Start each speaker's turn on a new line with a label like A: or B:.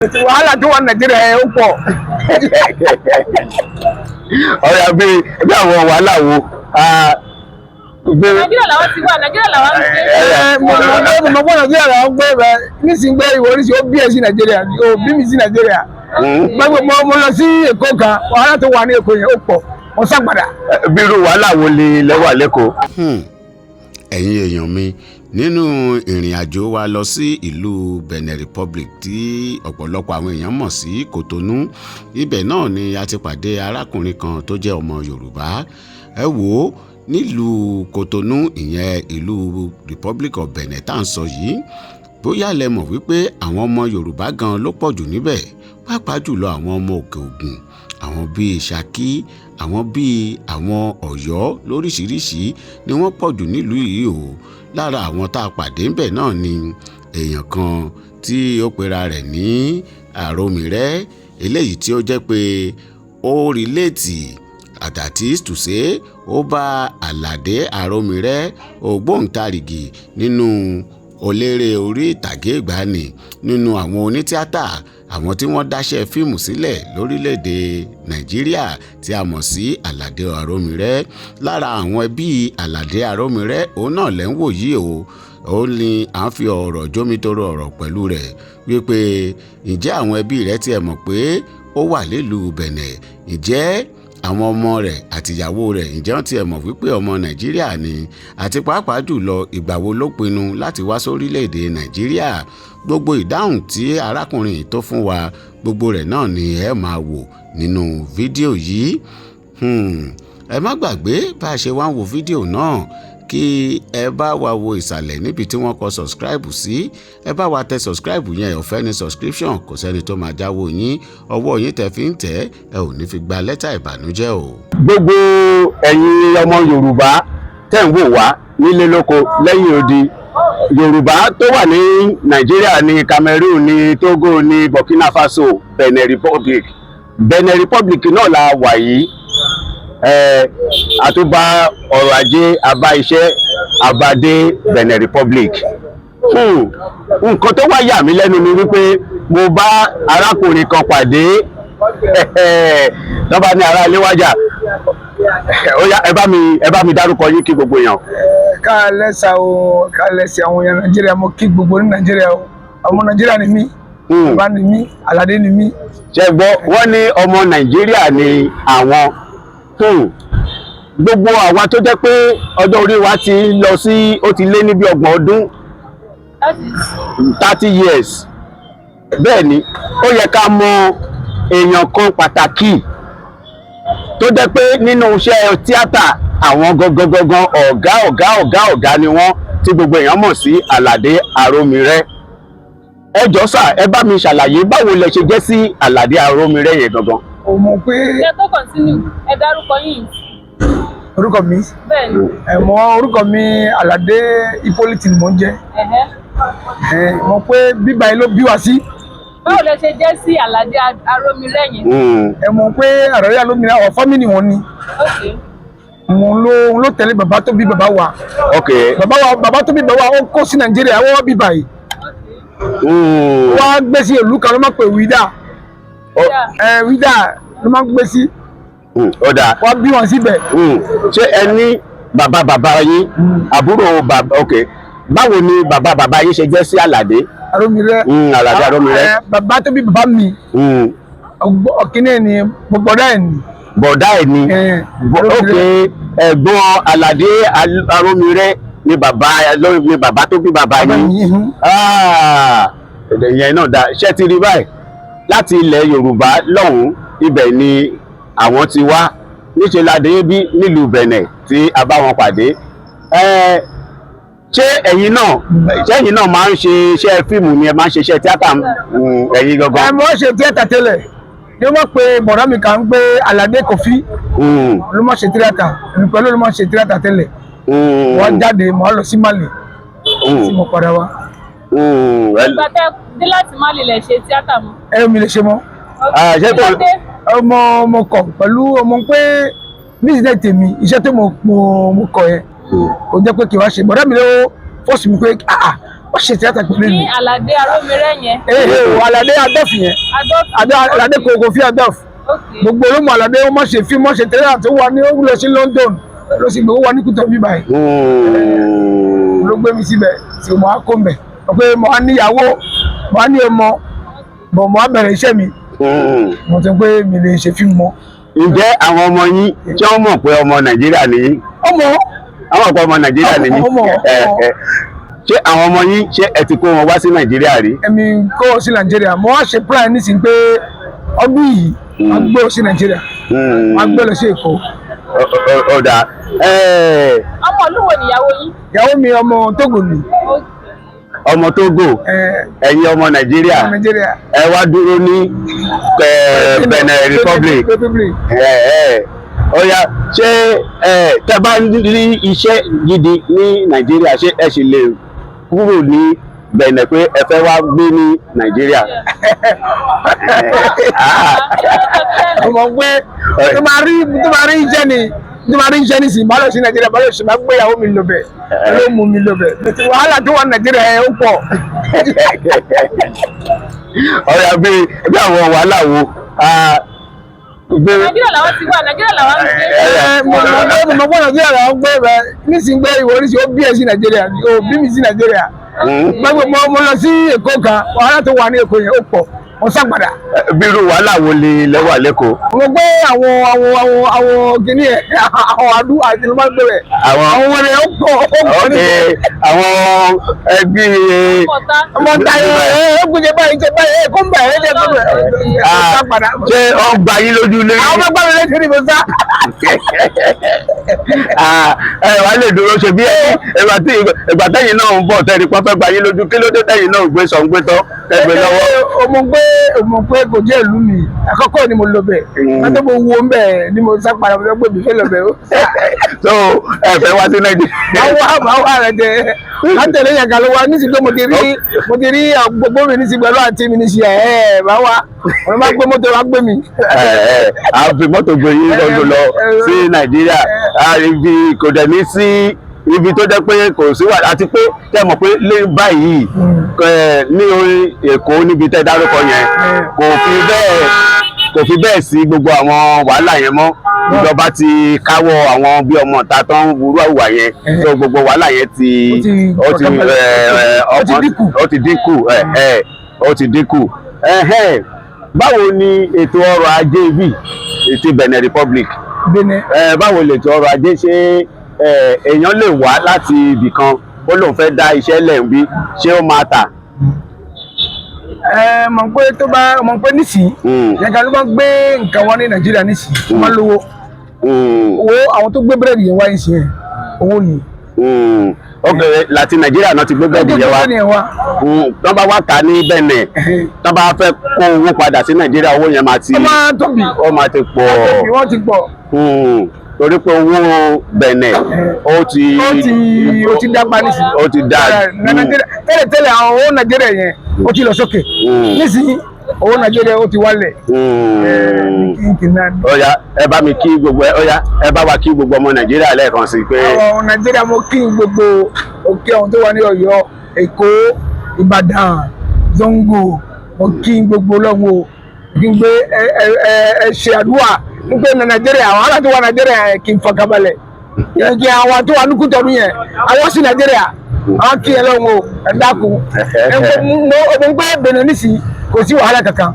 A: wàhálà tó wà Nàìjíríà ẹ̀ ó pọ̀.
B: ọ̀rẹ́ bí àwọn wàhálà wo.
C: Nàìjíríà làwọn ti wà, Nàìjíríà làwọn ń gbé.
A: mo gbọ́ Nàìjíríà làwọn gbé bẹ́ẹ̀ nísìnyí gbé ìwọ oríṣi ó bí ẹ sí Nàìjíríà ó bí mi sí Nàìjíríà. mo lọ sí Èkó kan wàhálà tó wà ní Èkó yẹn ó pọ̀ mo sàgbàdà.
B: bírú wàhálà wo lè lẹ́wà lẹ́kọ̀ọ́.
D: ẹ̀yin èèyàn mi nínú ìrìn àjò wa lọ sí ìlú Benin Republic tí ọ̀pọ̀lọpọ̀ àwọn èèyàn mọ̀ sí Kòtónú, ibẹ̀ náà ni a ti pàdé arákùnrin kan tó jẹ́ ọmọ Yorùbá. ẹ wò ó nílùú Kòtónú, ìyẹn ìlú Republic of Benin tá à ń sọ yìí, bóyá lẹ mọ̀ wípé àwọn ọmọ Yorùbá gan ló pọ̀ jù níbẹ̀, pàápàá jùlọ àwọn ọmọ Òkè Ògùn, àwọn bíi Ṣakí, àwọn bíi àwọn Ọ̀yọ́ lóríṣiríṣi ni wọ́n pọ̀ jù nílùú yìí o. lára àwọn tá a pàdé ńbẹ̀ náà ni èèyàn kan tí ó pera rẹ̀ ní Àròmìrẹ́, eléyìí tí ó jẹ́ pé ó rìlẹ́ẹ̀tì àtàtì tùsé ó bá Àlàdé Àròmìrẹ́ ògbóǹtarìgì nínú oléré orí ìtàgé ìgbàanì, nínú àwọn onítíátà, àwọn tí wọ́n dáṣẹ́ fíìmù sílẹ̀ lórílẹ̀‐èdè Nàìjíríà tí a mọ̀ sí Àlàdé Àròmìrẹ́. lára àwọn ẹbí Àlàdé Àròmìrẹ́ òun náà lẹ́ ń wò yìí o. ó ní à ń fi ọ̀rọ̀ jómitoro ọ̀rọ̀ pẹ̀lú rẹ̀ wípé ǹjẹ́ àwọn ẹbí rẹ̀ tiẹ̀ mọ̀ pé ó wà nílùú Benin, ǹjẹ́ àwọn ọmọ rẹ̀ àtìyàwó rẹ̀ ǹjẹ́ wọ́n tiẹ̀ mọ̀ wípé ọmọ Nàìjíríà ni, àti pàápàá jùlọ ìgbà wo ló pinnu láti wá sórílẹ̀‐èdè Nàìjíríà. gbogbo ìdáhùn tí arákùnrin yìí tó fún wa, gbogbo rẹ̀ náà ni ẹ máa wò nínú fídíò yìí. ẹ má gbàgbé bá a ṣe wá ń wo fídíò náà, kí ẹ bá wa wo ìsàlẹ̀ níbi tí wọ́n kọ subscribe sí, ẹ bá wa tẹ subscribe yẹn, ọ̀fẹ́ ní subscription, kò sẹ́ni tó máa jáwọ́ yín, ọwọ́ yín tẹ fi ń tẹ̀ ẹ ò ní fi gba lẹ́tà ìbànújẹ́ o.
B: gbogbo ẹ̀yin ọmọ Yorùbá tẹ̀ ń wò wá nílé lóko lẹ́yìn odi, Yorùbá tó wà ní Nàìjíríà, ní Cameroon, ní Togo, ní Burkina Faso, Benin Republic náà la wà yìí. àtúbà ọrọ̀ ajé, àbá iṣẹ́, àbádé Benin Republic. nǹkan tó wá yà mí lẹ́nu ni wípé mo bá arákùnrin kan pàdé lọ́ba ní ará ilé wájà. ẹ bá mi dárúkọ yín kí gbogbo èèyàn.
A: ká lẹ́sà o, ká lẹ́sà àwọn èèyàn Nàìjíríà, mo kí gbogbo ní Nàìjíríà o. ọmọ Nàìjíríà ni mí, bàbá ni mí, Àlàdé ni mí.
B: ṣe gbọ́ wọ́n ní ọmọ Nàìjíríà ni àwọn. gbogbo àwa tó jẹ́ pé ọjọ́ orí wa ti lọ sí, ó ti lé ní bí 30 ọdún 30 years. bẹ́ẹ̀ ni ó yẹ ká mọ èèyàn kan pàtàkì tó jẹ́ pé nínú iṣẹ́ tíátà àwọn gangan ọ̀gá ni wọ́n, tí gbogbo èèyàn mọ̀ sí Àlàdé Àròmìrẹ́. ẹ jọ̀ọ́ sà, ẹ bá mi ṣàlàyé báwo lẹ ṣe jẹ́ sí Àlàdé Àròmìrẹ́ yẹn gangan.
A: o mọ̀ pé
C: ẹ tó continue, ẹ dárúkọ yín.
A: orúkọ mi orúkọ mi Àlàdé Hippolyte ni mò ń jẹ́. mọ̀ pé bíbá yìí ló bí wa sí.
C: báwo lẹ ṣe jẹ́ sí Àlàdé Àròmìrẹ́ yẹn?
A: ẹ mọ̀ pé Àlàdé Àròmìrẹ́ àwọn fámìlì wọn ni. mo ló tẹ̀lé bàbá tó bí bàbá wa. bàbá tó bí bàbá wa ó kó sí Nàìjíríà, wọ́n wá bíbá yìí. wọ́n á gbé sí ìlú kan ló máa pè Wídà. Wídà ló máa gbé sí. wọ́n bí wọn síbẹ̀.
B: ṣé ẹ ní bàbá yín, àbúrò bàbá, báwo ni bàbá yín ṣe jẹ́ sí Àlàdé
A: Àròmìrẹ́?
B: Àlàdé Àròmìrẹ́.
A: bàbá tó bí bàbá mi ọ̀kínní ni bọ̀dá ẹ̀ ni.
B: bọ̀dá ẹ̀ ni. ẹ̀gbọ́n Àlàdé Àròmìrẹ́ ni bàbá tó bí bàbá yín. ìyẹn náà dá. ṣé ti rí báyìí láti ilẹ̀ Yorùbá lọ́hùn-ún, ibẹ̀ ni àwọn ti wá. níṣẹ́ la dé bí nílùú Benin tí a bá wọn pàdé. ṣé ẹ̀yin náà máa ń ṣe iṣẹ́ fíìmù ni ẹ máa ń ṣe iṣẹ́ tíátà ẹ̀yin gangan?
A: mo ṣe tíátà tẹ́lẹ̀ ni wọ́n pe bọ̀dá mi kan pé Àlàdé Kòfí ló máa ṣe tíátà, pẹ̀lú ló máa ṣe tíátà tẹ́lẹ̀. wọ́n jáde mo lọ sí Mali tí mo padà wá.
C: ìgbà tẹ́ dé láti Mali lẹ ṣe tíátà mọ́?
A: ẹ mi lè ṣe mọ́. ọmọ kọ pẹ̀lú ọmọ pé bísíǹnẹ̀ tèmi, iṣẹ́ tó mo kọ yẹn kò jẹ́ pé kí n wá ṣe. bọ̀dá mi ló fọ́ọ̀sì mi pé ó ṣe tíátà pẹ̀lú
C: ní
A: mi.
C: Àlàdé Arómiré yẹn.
A: Àlàdé Adolf yẹn Àlàdé Kofi Adolf gbogbo olómọ Àlàdé ó má ṣe fíìmù má ṣe tẹ́lẹ̀ tó wà ní ó lọ sí London lọ sí gbogbo wà ní Kútọ́ bí báyìí ló gbé mi síbẹ̀ tí mo á kó mbẹ̀ pé mo á níyàwó mo á ní ọmọ bọ̀ mo á bẹ̀rẹ̀ iṣẹ́ mi mo ti pé mi lè ṣe fíìmù mọ́.
B: Ǹjẹ́ àwọn ọmọ yín tí wọ́n mọ̀ pé ọmọ Nàìjíríà ni yín?
A: Ọmọ
B: ọmọ Nàìjíríà ni yín? Ṣé àwọn ọmọ yín ṣé ẹ ti kó wọn wá sí Nàìjíríà rí?
A: Èmi kó o sí Nàìjíríà mo wá ṣe plan nísìnyí pé ọdún yìí a gbé o sí Nàìjíríà a gbé lọ sí Èkó.
B: Ọ̀dà.
C: Ọmọ ìlú wo nìyàwó yín?
A: Ìyàwó mi ọmọ Togo ni.
B: Ọmọ Togo, ẹ̀yin ọmọ Nàìjíríà, ẹ wá dúró ní Benin Republic. Ọ̀yá, ṣé tẹ́ bá rí iṣẹ́ gidi ní Nàìjíríà ṣé ẹ sì lè kúrò ní Benin pé ẹ fẹ́ wá gbé ní Nàìjíríà?
A: Ọmọ pé tó máa rí iṣẹ́ ni tí máa rí iṣẹ́ ní sìn bá lọ sí Nàìjíríà bá lọ sí máa gbé ìyàwó mi lọ bẹ̀ ló mú mi lọ bẹ̀ wàhálà tó wà Nàìjíríà ẹ̀ ó pọ̀.
B: Ọ̀yá bí àwọn wàhálà wo
C: Nàìjíríà làwọn ti wà Nàìjíríà làwọn ń gbé.
A: mo gbọ́ Nàìjíríà làwọn gbé bẹ̀ nísìnyí gbé ìwọ oríṣi ó bí ẹ sí Nàìjíríà ó bí mi sí Nàìjíríà gbogbo mo lọ sí Èkó kan wàhálà tó wà ní Èkó yẹn ó pọ̀ mo sàgbàdà.
B: Bírú wàhálà wo lè lẹ́wà lẹ́kọ̀ọ́?
A: Mo gbé àwọn kìíní ẹ̀ àwọn àdúrà àti ló máa ń bẹ̀rẹ̀. Àwọn wọlé ó pọ̀ ó pọ̀ ní.
B: Àwọn ẹbí
A: ọmọ táyé ó gbé báyìí jẹ báyìí kó ń bẹ̀ ẹ́ jẹ́ tó bẹ̀.
B: Ṣé ọ gbà yín lójú lé?
A: Àwọn ọmọ gbàgbé lẹ́sìn ní mo sá.
B: Ẹ wàá lè dúró ṣe bí ìgbà tẹ́yìn náà ń bọ̀ tẹ́rì pọ́n fẹ́ gbà yín lójú kí ló dé tẹ́yìn náà gbé sọ̀ ń gbé tọ́ ẹgbẹ́ lọ́wọ́.
A: Mo pé kò jẹ́ ìlú mi àkọ́kọ́ ni mo lọ bẹ̀ látọ mo wo ń bẹ̀ ni mo sá padà mo fẹ́ gbé mi fẹ́ lọ bẹ̀ o.
B: So ẹ fẹ́ wá sí Nàìjíríà.
A: Máa wá rẹ̀ jẹ́ látẹ̀lé yẹn kan ló wá nísìsiyìí pé mo ti rí gbogbo mi nísìsiyìí pẹ̀lú àti mi nísìsiyìí máa wá wọn máa gbé mọ́tò wá gbé mi.
B: A fi mọ́tò gbé yín lọ́dún lọ sí Nàìjíríà ibi kò dẹ̀ ní sí ibi tó jẹ́ pé kò sí wà àti pé tẹ́ mọ̀ pé lé báyìí ní orí Èkó níbi tẹ́ dárúkọ yẹn kò fi bẹ́ẹ̀ sí gbogbo àwọn wàhálà yẹn mọ́ ìjọba ti káwọ́ àwọn bí ọmọ ọ̀tá tó ń wúrú àwùwà yẹn tó gbogbo wàhálà yẹn ó ti dínkù. Báwo ni ètò ọrọ̀ ajé ibi ètò Benin Republic? Báwo lè ètò ọrọ̀ ajé ṣe èèyàn lè wá láti ibì kan ó lóun fẹ́ dá iṣẹ́ lẹ̀ ń bí ṣé ó máa tà?
A: Mọ̀ pé nísìnyí yẹn kan ló máa gbé nǹkan wọn ní Nàìjíríà nísìnyí wọ́n máa lówó owó àwọn tó gbé búrẹ́dì yẹn wá ìsìn yẹn owó ni.
B: Ok, láti Nàìjíríà náà ti gbé búrẹ́dì yẹn wá tọ́ bá wá tà ní Benin tọ́ bá fẹ́ kó owó padà sí Nàìjíríà owó yẹn máa ti pọ̀
A: wọ́n ti pọ̀
B: torí pé owó Benin ó ti
A: dágbà nísìnyí
B: ó ti dá
A: tẹ́lẹ̀ àwọn owó Nàìjíríà yẹn ó ti lọ sókè nísìnyí owó Nàìjíríà ó ti wálẹ̀.
B: Ọ̀yá ẹ bá mi kí gbogbo ẹ bá wa kí gbogbo ọmọ Nàìjíríà lẹ́ẹ̀kan sí pé.
A: Àwọn Nàìjíríà mo kí gbogbo òkè àwọn tó wà ní Ọ̀yọ́ Èkó Ìbàdàn Zongo mo kí gbogbo lọ́wọ́ kí n gbé ẹ ṣe àdúrà nígbà Nàìjíríà àwọn aláàtò wà Nàìjíríà kí n fọkànbalẹ̀ yẹn kí àwọn tó wà ní Kútọ́nù yẹn àwọn sí Nàìjíríà àwọn kí ẹ lọ́wọ́ ẹ dákun ẹ ń gbé Benin nísìnyí kò sí wàhálà kankan.